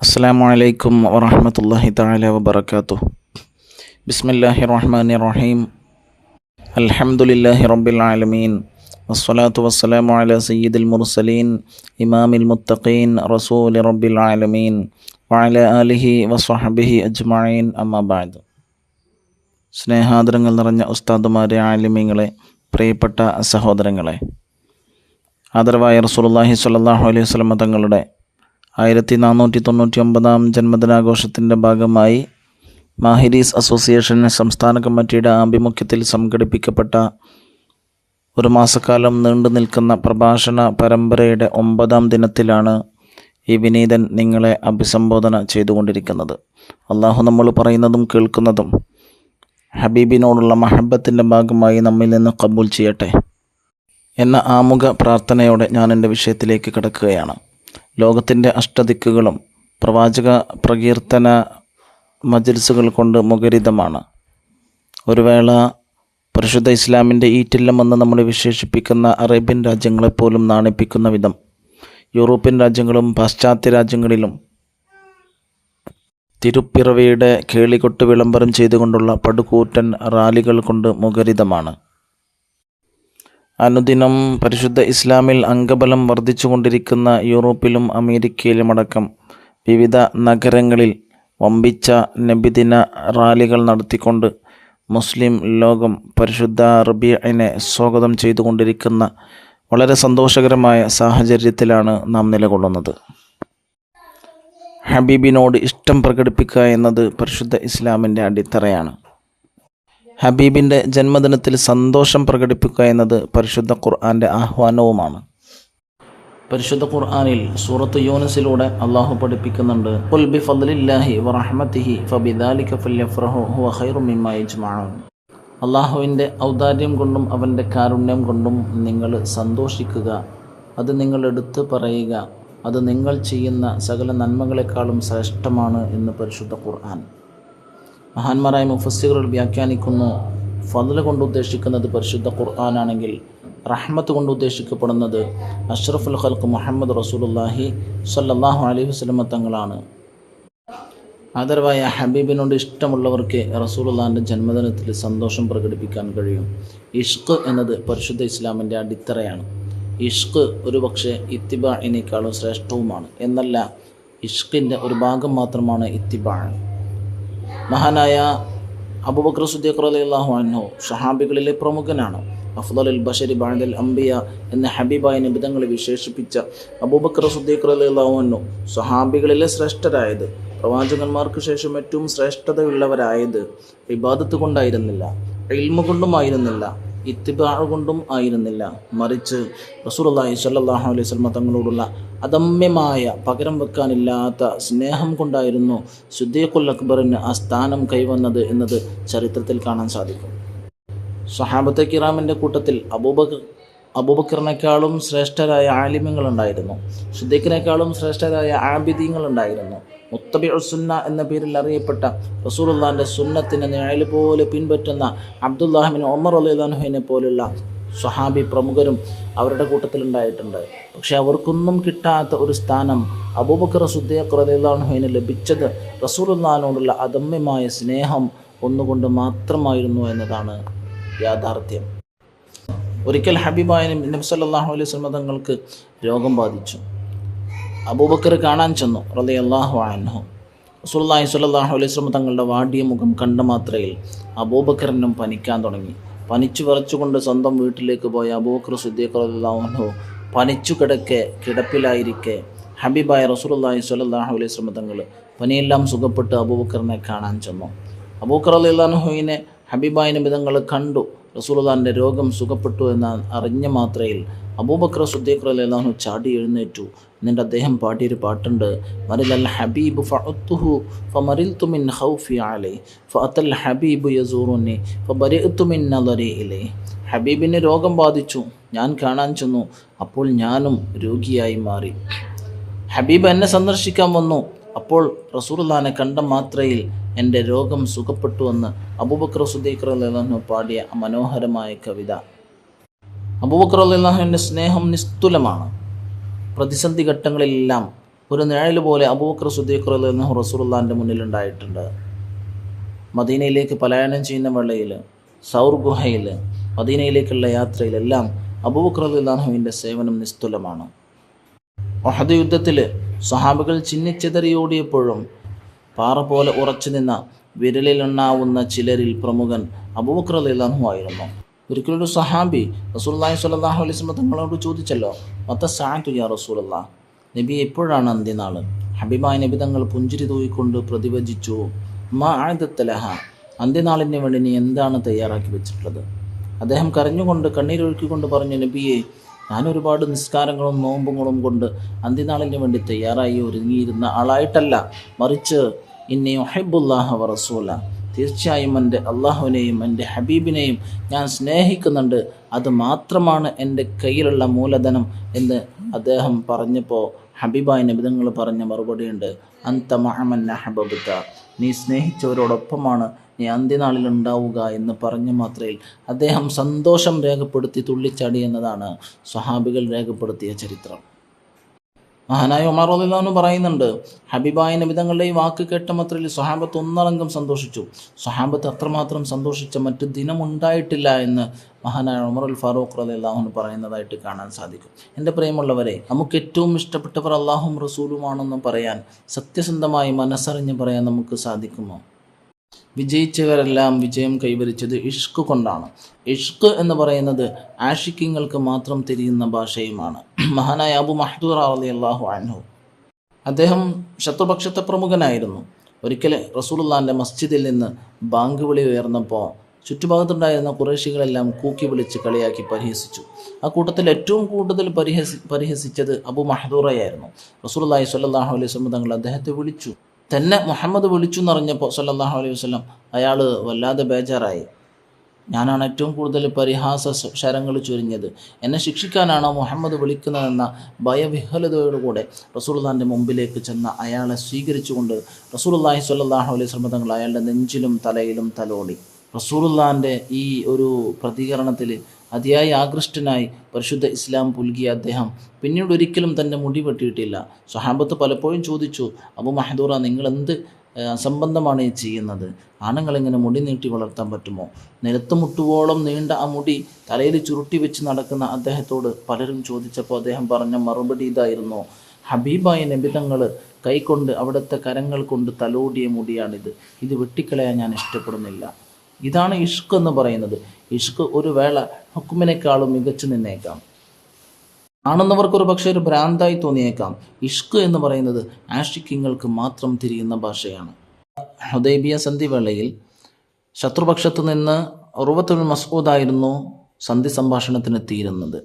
അസ്സലാമു അലൈക്കും വറഹ്മത്തുള്ളാഹി തആല വബറകാതുഹു. ബിസ്മില്ലാഹിർ റഹ്മാനിർ റഹീം. അൽഹംദുലില്ലാഹി റബ്ബിൽ ആലമീൻ. വസ്സലാത്തു വസ്സലാമു അലാ സയ്യിദിൽ മുർസലീൻ ഇമാമിൽ മുത്തഖീൻ റസൂലി റബ്ബിൽ ആലമീൻ വഅലാ ആലിഹി വസ്വഹ്ബിഹി അജ്മഈൻ. അമ്മാ ബഅദ്. സ്നേഹാദരങ്ങൾ നിറഞ്ഞ ഉസ്താദുമാരെ, ആലിമീങ്ങളെ, പ്രിയപ്പെട്ട സഹോദരങ്ങളെ, ആദരവായ റസൂലുള്ളാഹി സ്വല്ലല്ലാഹു അലൈഹി വസല്ലം തങ്ങളുടെ 1499 ജന്മദിനാഘോഷത്തിൻ്റെ ഭാഗമായി മാഹിരീസ് അസോസിയേഷൻ സംസ്ഥാന കമ്മിറ്റിയുടെ ആഭിമുഖ്യത്തിൽ സംഘടിപ്പിക്കപ്പെട്ട ഒരു മാസക്കാലം നീണ്ടു നിൽക്കുന്ന പ്രഭാഷണ പരമ്പരയുടെ 9ാം ദിനത്തിലാണ് ഈ വിനീതൻ നിങ്ങളെ അഭിസംബോധന ചെയ്തുകൊണ്ടിരിക്കുന്നത്. അള്ളാഹു നമ്മൾ പറയുന്നതും കേൾക്കുന്നതും ഹബീബിനോടുള്ള മഹബത്തിൻ്റെ ഭാഗമായി നമ്മിൽ നിന്ന് കബൂൽ ചെയ്യട്ടെ എന്ന ആമുഖ പ്രാർത്ഥനയോടെ ഞാൻ എൻ്റെ വിഷയത്തിലേക്ക് കടക്കുകയാണ്. ലോകത്തിൻ്റെ അഷ്ടദിക്കുകളും പ്രവാചക പ്രകീർത്തന മജ്‌ലിസുകൾ കൊണ്ട് മുഖരിതമാണ്. ഒരു വേള പരിശുദ്ധ ഇസ്ലാമിൻ്റെ ഈറ്റില്ലമെന്ന് നമ്മൾ വിശേഷിപ്പിക്കുന്ന അറേബ്യൻ രാജ്യങ്ങളെപ്പോലും നാണിപ്പിക്കുന്ന വിധം യൂറോപ്യൻ രാജ്യങ്ങളും പാശ്ചാത്യ രാജ്യങ്ങളിലും തിരുപ്പിറവിയുടെ കേളികൊട്ട് വിളംബരം ചെയ്തുകൊണ്ടുള്ള പടുകൂറ്റൻ റാലികൾ കൊണ്ട് മുഖരിതമാണ്. അനുദിനം പരിശുദ്ധ ഇസ്ലാമിൽ അംഗബലം വർദ്ധിച്ചുകൊണ്ടിരിക്കുന്ന യൂറോപ്പിലും അമേരിക്കയിലുമടക്കം വിവിധ നഗരങ്ങളിൽ വമ്പിച്ച നബിദിന റാലികൾ നടത്തിക്കൊണ്ട് മുസ്ലിം ലോകം പരിശുദ്ധ റബീഇനെ സ്വാഗതം ചെയ്തുകൊണ്ടിരിക്കുന്ന വളരെ സന്തോഷകരമായ സാഹചര്യത്തിലാണ് നാം നിലകൊള്ളുന്നത്. ഹബീബിനോട് ഇഷ്ടം പ്രകടിപ്പിക്കുക എന്നത് പരിശുദ്ധ ഇസ്ലാമിൻ്റെ അടിത്തറയാണ്. ഹബീബിൻ്റെ ജന്മദിനത്തിൽ സന്തോഷം പ്രകടിപ്പിക്കുക എന്നത് പരിശുദ്ധ ഖുർആൻ്റെ ആഹ്വാനവുമാണ്. പരിശുദ്ധ ഖുർആനിൽ സൂറത്ത് യൂനുസിലൂടെ അള്ളാഹു പഠിപ്പിക്കുന്നുണ്ട്, ഖുൽ ബിഫദ്ലില്ലാഹി വറഹ്മതിഹി ഫബിദാലിക ഫല്യഫ്റഹു ഹുവ ഖൈറും മിമ്മാ യജ്മഊൻ. അള്ളാഹുവിൻ്റെ ഔദാര്യം കൊണ്ടും അവൻ്റെ കാരുണ്യം കൊണ്ടും നിങ്ങൾ സന്തോഷിക്കുക, അത് നിങ്ങൾ എടുത്തു പറയുക, അത് നിങ്ങൾ ചെയ്യുന്ന സകല നന്മകളെക്കാളും ശ്രേഷ്ഠമാണ് എന്ന് പരിശുദ്ധ ഖുർആൻ. മഹാന്മാരായ മുഫസ്സിറുകൾ വ്യാഖ്യാനിക്കുന്നു, ഫദ്ൽ കൊണ്ട് ഉദ്ദേശിക്കുന്നത് പരിശുദ്ധ ഖുർആനാണെങ്കിൽ റഹ്മത്ത് കൊണ്ട് ഉദ്ദേശിക്കപ്പെടുന്നത് അഷ്റഫുൽ ഖൽഖ് മുഹമ്മദ് റസൂലുള്ളാഹി സ്വല്ലല്ലാഹു അലൈഹി വസല്ലം തങ്ങളാണ്. ആദരവായ ഹബീബിനോട് ഇഷ്ടമുള്ളവർക്ക് റസൂലുള്ളാഹിൻ്റെ ജന്മദിനത്തിൽ സന്തോഷം പ്രകടിപ്പിക്കാൻ കഴിയും. ഇഷ്ഖ് എന്നത് പരിശുദ്ധ ഇസ്ലാമിൻ്റെ അടിത്തറയാണ്. ഇഷ്ഖ് ഒരു പക്ഷേ ഇത്തിബാഇനേക്കാളും ശ്രേഷ്ഠവുമാണ്. എന്നല്ല, ഇഷ്ഖിൻ്റെ ഒരു ഭാഗം മാത്രമാണ് ഇത്തിബാ. മഹാനായ അബൂബക്കർ സിദ്ദീഖ് റളിയല്ലാഹു അൻഹു സ്വഹാബികളിലെ പ്രമുഖനാണ്. അഫ്ളലുൽ ബശരി ബഅദൽ അംബിയ എന്ന ഹബീബായ നബി തങ്ങളെ വിശേഷിപ്പിച്ച അബൂബക്കർ സിദ്ദീഖ് റളിയല്ലാഹു അൻഹു സ്വഹാബികളിലെ ശ്രേഷ്ഠരായത്, പ്രവാചകന്മാർക്ക് ശേഷം ഏറ്റവും ശ്രേഷ്ഠതയുള്ളവരായത് ഇബാദത്ത് കൊണ്ടായിരുന്നില്ല, ഇൽമു കൊണ്ടുമായിരുന്നില്ല, ഇത്തിബാ കൊണ്ടും ആയിരുന്നില്ല, മറിച്ച് റസൂലുള്ളാഹി സ്വല്ലല്ലാഹു അലൈഹി വസല്ലം തങ്ങളോടുള്ള അദമ്യമായ പകരം വെക്കാനില്ലാത്ത സ്നേഹം കൊണ്ടായിരുന്നു സിദ്ദീഖുൽ അക്ബറിന് ആ സ്ഥാനം കൈവന്നത് എന്നത് ചരിത്രത്തിൽ കാണാൻ സാധിക്കും. സ്വഹാബത്തെ കിറാമിൻ്റെ കൂട്ടത്തിൽ അബൂബക്കറിനേക്കാളും ശ്രേഷ്ഠരായ ആലിമ്യങ്ങളുണ്ടായിരുന്നു. സിദ്ദീഖിനേക്കാളും ശ്രേഷ്ഠരായ ആബിദീങ്ങളുണ്ടായിരുന്നു. മുത്തബിഉസ് സുന്ന എന്ന പേരിൽ അറിയപ്പെട്ട റസൂലുള്ളാഹിൻ്റെ സുന്നത്തിൻ്റെ നിഴൽ പോലെ പിൻപറ്റുന്ന അബ്ദുല്ലാഹ് ബിൻ ഉമർ റളിയല്ലാഹു അൻഹുവിനെ പോലുള്ള സ്വഹാബി പ്രമുഖരും അവരുടെ കൂട്ടത്തിലുണ്ടായിട്ടുണ്ട്. പക്ഷേ അവർക്കൊന്നും കിട്ടാത്ത ഒരു സ്ഥാനം അബൂബക്കർ സിദ്ദീഖ് റളിയല്ലാഹു അൻഹുവിന് ലഭിച്ചത് റസൂലുള്ളാഹിനോടുള്ള അദമ്യമായ സ്നേഹം ഒന്നുകൊണ്ട് മാത്രമായിരുന്നു എന്നതാണ് യാഥാർത്ഥ്യം. ഒരിക്കൽ ഹബീബായ നബി സല്ലല്ലാഹു അലൈഹി വസല്ലം തങ്ങൾക്ക് രോഗം ബാധിച്ചു. അബൂബക്കർ കാണാൻ ചെന്നു റളിയല്ലാഹു അൻഹു. റസൂലുള്ളാഹി സ്വല്ലല്ലാഹു അലൈഹി വസല്ലം തങ്ങളുടെ വാടിയ മുഖം കണ്ട മാത്രയിൽ അബൂബക്കറിനും പനിക്കാൻ തുടങ്ങി. പനിച്ചു വിറച്ചുകൊണ്ട് സ്വന്തം വീട്ടിലേക്ക് പോയ അബൂബക്കർ സിദ്ദീഖ് റളിയല്ലാഹു അൻഹു പനിച്ചു കിടപ്പിലായിരിക്കെ ഹബീബായ റസൂലുള്ളാഹി സ്വല്ലല്ലാഹു അലൈഹി വസല്ലം തങ്ങൾ പനിയെല്ലാം സുഖപ്പെട്ട് അബൂബക്കറിനെ കാണാൻ ചെന്നു. അബൂബക്കർ റളിയല്ലാഹു അൻഹുവിനെ ഹബീബായ നബി തങ്ങൾ കണ്ടു. റസൂലുള്ളാഹിൻ്റെ രോഗം സുഖപ്പെട്ടു എന്ന് അറിഞ്ഞ മാത്രയിൽ അബൂബക്കർ സിദ്ദീഖ് റളിയല്ലാഹു അൻഹു ചാടി എഴുന്നേറ്റു. എന്നിട്ട് അദ്ദേഹം പാടിയൊരു പാട്ടുണ്ട്, മരിലൽ ഹബീബ് ഫഅത്തുഹു ഫമരിൽതു മിൻ ഖൗഫി അലൈഹി ഫഅതൽ ഹബീബ് യസൂറുനി ഫബരിഅതു മിൻ നദരി ഇലൈഹി. ഹബീബിന് രോഗം ബാധിച്ചു, ഞാൻ കാണാൻ ചെന്നു, അപ്പോൾ ഞാനും രോഗിയായി മാറി. ഹബീബ് എന്നെ സന്ദർശിക്കാൻ വന്നു, അപ്പോൾ റസൂലുള്ളാഹിനെ കണ്ട മാത്രയിൽ എൻ്റെ രോഗം സുഖപ്പെട്ടുവെന്ന് അബൂബക്കർ സിദ്ദീഖ് റളിയല്ലാഹു അൻഹു പാടിയ മനോഹരമായ കവിത. അബൂബക്കർ റളിയല്ലാഹു അൻഹുവിൻ്റെ സ്നേഹം നിസ്തുലമാണ്. പ്രതിസന്ധി ഘട്ടങ്ങളിലെല്ലാം ഒരു നിഴൽ പോലെ അബൂബക്കർ സിദ്ദീഖ് റളിയല്ലാഹു റസൂലുള്ളാഹിൻ്റെ മുന്നിലുണ്ടായിട്ടുണ്ട്. മദീനയിലേക്ക് പലായനം ചെയ്യുന്ന വേളയിൽ, സൗർ ഗുഹയിൽ, മദീനയിലേക്കുള്ള യാത്രയിലെല്ലാം അബൂബക്കർ റളിയല്ലാഹുവിൻ്റെ സേവനം നിസ്തുലമാണ്. ഉഹദ് യുദ്ധത്തിൽ സ്വഹാബികൾ ചിന്നിച്ചെതറിയോടിയപ്പോഴും പാറ പോലെ ഉറച്ചു നിന്ന വിരലിലെണ്ണാവുന്ന ചിലരിൽ പ്രമുഖൻ അബൂബക്കർ റളിയല്ലാഹു ആയിരുന്നു. ഒരിക്കലൊരു സഹാബി റസൂലുള്ളാഹി സ്വല്ലല്ലാഹു അലൈഹി വസല്ലം തങ്ങളോട് ചോദിച്ചല്ലോ, മത്ത സഅതു യാ റസൂലല്ലാഹ്, നബി എപ്പോഴാണ് അന്ത്യനാൾ? ഹബീബായ നബി തങ്ങൾ പുഞ്ചിരി തൂയിക്കൊണ്ട് പ്രതിവചിച്ചു, മാ ആദത്തലഹ, അന്ത്യനാളിന് വേണ്ടി നീ എന്താണ് തയ്യാറാക്കി വെച്ചിട്ടുള്ളത്? അദ്ദേഹം കരഞ്ഞുകൊണ്ട് കണ്ണീരൊഴുക്കിക്കൊണ്ട് പറഞ്ഞു, നബിയെ, ഞാൻ ഒരുപാട് നിസ്കാരങ്ങളും നോമ്പുകളും കൊണ്ട് അന്ത്യനാളിന് വേണ്ടി തയ്യാറായി ഒരുങ്ങിയിരുന്ന ആളായിട്ടല്ല, മറിച്ച് ഇന്നി ഉഹിബ്ബുല്ലാഹ വ റസൂല, തീർച്ചയായും എൻ്റെ അള്ളാഹുവിനെയും എൻ്റെ ഹബീബിനെയും ഞാൻ സ്നേഹിക്കുന്നുണ്ട്, അത് മാത്രമാണ് എൻ്റെ കയ്യിലുള്ള മൂലധനം എന്ന് അദ്ദേഹം പറഞ്ഞപ്പോൾ ഹബീബായ നബി തങ്ങൾ പറഞ്ഞ മറുപടിയുണ്ട്, അന്ത മഅമൻ അഹബബ്ത, നീ സ്നേഹിച്ചവരോടൊപ്പമാണ് നീ അന്ത്യനാളിൽ ഉണ്ടാവുക എന്ന് പറഞ്ഞ മാത്രയിൽ അദ്ദേഹം സന്തോഷം രേഖപ്പെടുത്തി തുള്ളിച്ചാടി എന്നതാണ് സ്വഹാബികൾ രേഖപ്പെടുത്തിയ ചരിത്രം. മഹാനായ ഉമർ റളിയല്ലാഹു അൻഹു പറയുന്നുണ്ട്, ഹബീബായ നബി തങ്ങളുടെ ഈ വാക്ക് കേട്ട മാത്രയിൽ സ്വഹാബത്ത് ഒന്നടങ്കം സന്തോഷിച്ചു. സ്വഹാബത്ത് അത്രമാത്രം സന്തോഷിച്ച മറ്റു ദിനമുണ്ടായിട്ടില്ല എന്ന് മഹാനായ ഉമർ അൽ ഫാറൂഖ് റളിയല്ലാഹു അൻഹു പറയുന്നതായിട്ട് കാണാൻ സാധിക്കും. എൻ്റെ പ്രിയമുള്ളവരെ, നമുക്ക് ഏറ്റവും ഇഷ്ടപ്പെട്ടവർ അള്ളാഹും റസൂലുമാണെന്ന് പറയാൻ, സത്യസന്ധമായി മനസ്സറിഞ്ഞ് പറയാൻ നമുക്ക് സാധിക്കുമോ? വിജയിച്ചവരെല്ലാം വിജയം കൈവരിച്ചത് ഇഷ്ക് കൊണ്ടാണ്. ഇഷ്ക് എന്ന് പറയുന്നത് ആഷിക്കിങ്ങൾക്ക് മാത്രം തിരിയുന്ന ഭാഷയുമാണ്. മഹാനായ അബു മഹ്ദൂറ റളിയല്ലാഹു അൻഹു, അദ്ദേഹം ശത്രുപക്ഷത്തെ പ്രമുഖനായിരുന്നു. ഒരിക്കൽ റസൂലുള്ളാഹിൻ്റെ മസ്ജിദിൽ നിന്ന് ബാങ്ക് വിളി ഉയർന്നപ്പോൾ ചുറ്റുഭാഗത്തുണ്ടായിരുന്ന ഖുറൈശികളെല്ലാം കൂക്കി വിളിച്ച് കളിയാക്കി പരിഹസിച്ചു. ആ കൂട്ടത്തിൽ ഏറ്റവും കൂടുതൽ പരിഹസിച്ചത് അബു മഹ്ദൂറയായിരുന്നു. റസൂലുള്ളാഹി സ്വല്ലല്ലാഹു അലൈഹി വസല്ലം തങ്ങൾ അദ്ദേഹത്തെ വിളിച്ചു. തന്നെ മുഹമ്മദ് വിളിച്ചു എന്നറിഞ്ഞപ്പോൾ സ്വല്ലല്ലാഹു അലൈഹി വസല്ലം അയാൾ വല്ലാതെ ബേജാറായി. ഞാനാണ് ഏറ്റവും കൂടുതൽ പരിഹാസ ശരങ്ങൾ ചൊരിഞ്ഞത്, എന്നെ ശിക്ഷിക്കാനാണോ മുഹമ്മദ് വിളിക്കുന്നതെന്ന ഭയവിഹ്വലതയോടുകൂടെ റസൂലുള്ളാഹിൻ്റെ മുമ്പിലേക്ക് ചെന്ന അയാളെ സ്വീകരിച്ചുകൊണ്ട് റസൂലുള്ളാഹി സ്വല്ലല്ലാഹു അലൈഹി വസല്ലം തങ്ങൾ അയാളുടെ നെഞ്ചിലും തലയിലും തലോടി. റസൂലുള്ളാഹിൻ്റെ ഈ ഒരു പ്രതികരണത്തിൽ അതിയായി ആകൃഷ്ടനായി പരിശുദ്ധ ഇസ്ലാം പുൽകിയ അദ്ദേഹം പിന്നീട് ഒരിക്കലും തൻ്റെ മുടി വെട്ടിയിട്ടില്ല. സ്വഹാബത്ത് പലപ്പോഴും ചോദിച്ചു, അബു മഹ്ദൂറ, നിങ്ങൾ എന്ത് അസംബന്ധമാണ് ഈ ചെയ്യുന്നത്? ആണുങ്ങളിങ്ങനെ മുടി നീട്ടി വളർത്താൻ പറ്റുമോ? നിലത്ത് മുട്ടുവോളം നീണ്ട ആ മുടി തലയിൽ ചുരുട്ടി വെച്ച് നടക്കുന്ന അദ്ദേഹത്തോട് പലരും ചോദിച്ചപ്പോൾ അദ്ദേഹം പറഞ്ഞ മറുപടി ഇതായിരുന്നു, ഹബീബായ നബി തങ്ങൾ കൈകൊണ്ട് അവിടുത്തെ കരങ്ങൾ കൊണ്ട് തലോടിയ മുടിയാണിത്, ഇത് വെട്ടിക്കളയാൻ ഞാൻ ഇഷ്ടപ്പെടുന്നില്ല. ഇതാണ് ഇഷ്ക് എന്ന് പറയുന്നത്. ഇഷ്ക് ഒരു വേള ഹുക്മിനേക്കാളും മികച്ചു നിന്നേക്കാം. ആണെന്നവർക്കൊരു പക്ഷേ ഒരു ഭ്രാന്തായി തോന്നിയേക്കാം. ഇഷ്ക് എന്ന് പറയുന്നത് ആഷിക്കിങ്ങൾക്ക് മാത്രം തിരിയുന്ന ഭാഷയാണ്. ഹുദൈബിയ സന്ധി വേളയിൽ ശത്രുപക്ഷത്തു നിന്ന് ഉർവത്തുൽ മസ്ഊദായിരുന്നു സന്ധി സംഭാഷണത്തിനെത്തിയിരുന്നത്.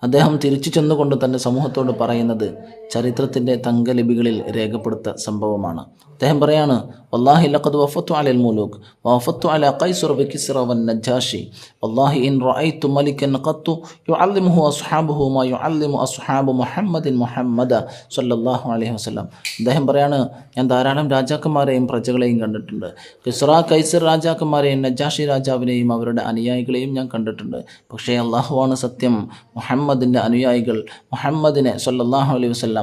അദ്ദേഹം തിരിച്ചു ചെന്നുകൊണ്ട് തൻ്റെ സമൂഹത്തോട് പറയുന്നത് ചരിത്രത്തിൻ്റെ തങ്കലിപികളിൽ രേഖപ്പെടുത്ത സംഭവമാണ്. അദ്ദേഹം പറയാണ്, വല്ലാഹി ലഖദ് വഫത്തു അലൽ മുലൂക് വഫത്തു അല ഖൈസർ വകിസ്റ വന്നജാഷി വല്ലാഹി ഇൻ റഅയ്തു മലികൻ ഖത്തു യുഅല്ലിമുഹു അസ്ഹാബുഹു മാ യുഅല്ലിമു അസ്ഹാബു മുഹമ്മദിൻ മുഹമ്മദ സ്വല്ലല്ലാഹു അലൈഹി വസല്ലം. അദ്ദേഹം പറയാണ്, ഞാൻ ധാരാളം രാജാക്കന്മാരെയും പ്രജകളെയും കണ്ടിട്ടുണ്ട്. കിസ്റ കൈസർ രാജാക്കന്മാരെയും നജാഷി രാജാവിനെയും അവരുടെ അനുയായികളെയും ഞാൻ കണ്ടിട്ടുണ്ട്. പക്ഷേ അള്ളാഹുവാണ് സത്യം, മുഹമ്മദിൻ്റെ അനുയായികൾ മുഹമ്മദിനെ സ്വല്ലല്ലാഹു അലൈഹി വസല്ലം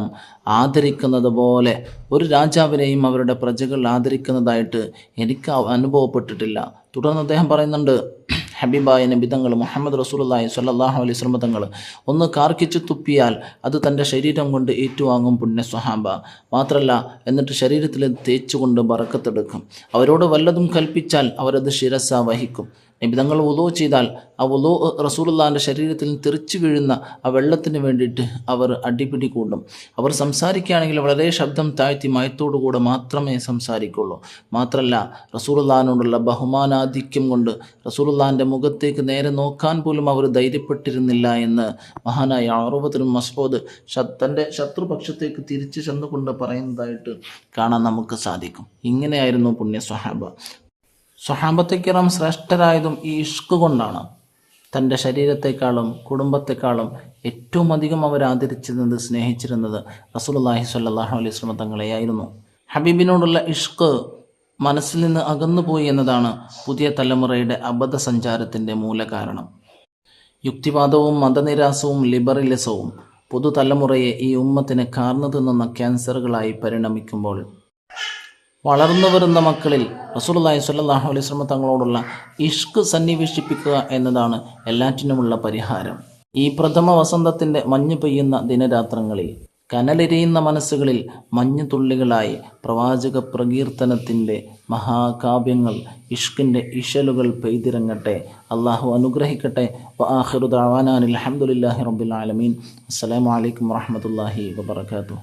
ആദരിക്കുന്നത് പോലെ ഒരു രാജാവിനെയും അവരുടെ പ്രജകൾ ആദരിക്കുന്നതായിട്ട് എനിക്ക് അനുഭവപ്പെട്ടിട്ടില്ല. തുടർന്ന് അദ്ദേഹം പറയുന്നുണ്ട്, ഹബീബായ നബി തങ്ങൾ മുഹമ്മദ് റസൂലുള്ളാഹി സ്വല്ലല്ലാഹു അലൈഹി വസല്ലം തങ്ങൾ ഒന്ന് കാർക്കിച്ച് തുപ്പിയാൽ അത് തൻ്റെ ശരീരം കൊണ്ട് ഏറ്റുവാങ്ങും പുണ്യ സ്വഹാബ. മാത്രമല്ല, എന്നിട്ട് ശരീരത്തിൽ തേച്ചുകൊണ്ട് ബറക്കത്തെടുക്കും. അവരോട് വല്ലതും കൽപ്പിച്ചാൽ അവരത് ശിരസ വഹിക്കും. നബി തങ്ങൾ വുളൂ ചെയ്താൽ ആ വുളൂ റസൂലുള്ളാഹിൻ്റെ ശരീരത്തിൽ തെറിച്ചു വീഴുന്ന ആ വെള്ളത്തിന് വേണ്ടിയിട്ട് അവർ അടിപിടി കൂടും. അവർ സംസാരിക്കുകയാണെങ്കിൽ വളരെ ശബ്ദം താഴ്ത്തി മയത്തോടുകൂടെ മാത്രമേ സംസാരിക്കുള്ളൂ. മാത്രമല്ല, റസൂലുള്ളാഹിനോടുള്ള ബഹുമാനാധിക്യം കൊണ്ട് റസൂലുള്ളാഹിൻ്റെ മുഖത്തേക്ക് നേരെ നോക്കാൻ പോലും അവർ ധൈര്യപ്പെട്ടിരുന്നില്ല എന്ന് മഹാനായ ഉർവത്തുൽ മസ്ഊദ് തൻ്റെ ശത്രുപക്ഷത്തേക്ക് തിരിച്ചു ചെന്നുകൊണ്ട് പറയുന്നതായിട്ട് കാണാൻ നമുക്ക് സാധിക്കും. ഇങ്ങനെയായിരുന്നു പുണ്യ സ്വഹാബ. സ്വഹാബത്തെ കിറാം ശ്രേഷ്ഠരായതും ഈ ഇഷ്ക് കൊണ്ടാണ്. തൻ്റെ ശരീരത്തെക്കാളും കുടുംബത്തെക്കാളും ഏറ്റവും അധികം അവർ ആദരിച്ചിരുന്നത്, സ്നേഹിച്ചിരുന്നത് റസൂലുള്ളാഹി സ്വല്ലല്ലാഹു അലൈഹി വസല്ലം തങ്ങളെയായിരുന്നു. ഹബീബിനോടുള്ള ഇഷ്ക് മനസ്സിൽ നിന്ന് അകന്നുപോയി എന്നതാണ് പുതിയ തലമുറയുടെ അബദ്ധസഞ്ചാരത്തിൻ്റെ മൂലകാരണം. യുക്തിവാദവും മതനിരാസവും ലിബറലിസവും പുതുതലമുറയെ ഈ ഉമ്മത്തിനെ കാർന്നു തിന്നുന്ന ക്യാൻസറുകളായി പരിണമിക്കുമ്പോൾ വളർന്നു വരുന്ന മക്കളിൽ റസൂലുള്ളാഹി സ്വല്ലല്ലാഹു അലൈഹി വസല്ലം തങ്ങളോടുള്ള ഇഷ്ക് സന്നിവേശിപ്പിക്കുക എന്നതാണ് എല്ലാറ്റിനുമുള്ള പരിഹാരം. ഈ പ്രഥമ വസന്തത്തിൻ്റെ മഞ്ഞ് പെയ്യുന്ന ദിനരാത്രങ്ങളിൽ കനലെരിയുന്ന മനസ്സുകളിൽ മഞ്ഞു തുള്ളികളായി പ്രവാചക പ്രകീർത്തനത്തിൻ്റെ മഹാകാവ്യങ്ങൾ, ഇഷ്കിൻ്റെ ഇശലുകൾ പെയ്തിറങ്ങട്ടെ. അള്ളാഹു അനുഗ്രഹിക്കട്ടെ. വആഖിറു ദഅവാനാ അൽഹംദുലില്ലാഹി റബ്ബിൽ ആലമീൻ. അസ്സലാമു അലൈക്കും വറഹ്മത്തുള്ളാഹി വബറകാതുഹു.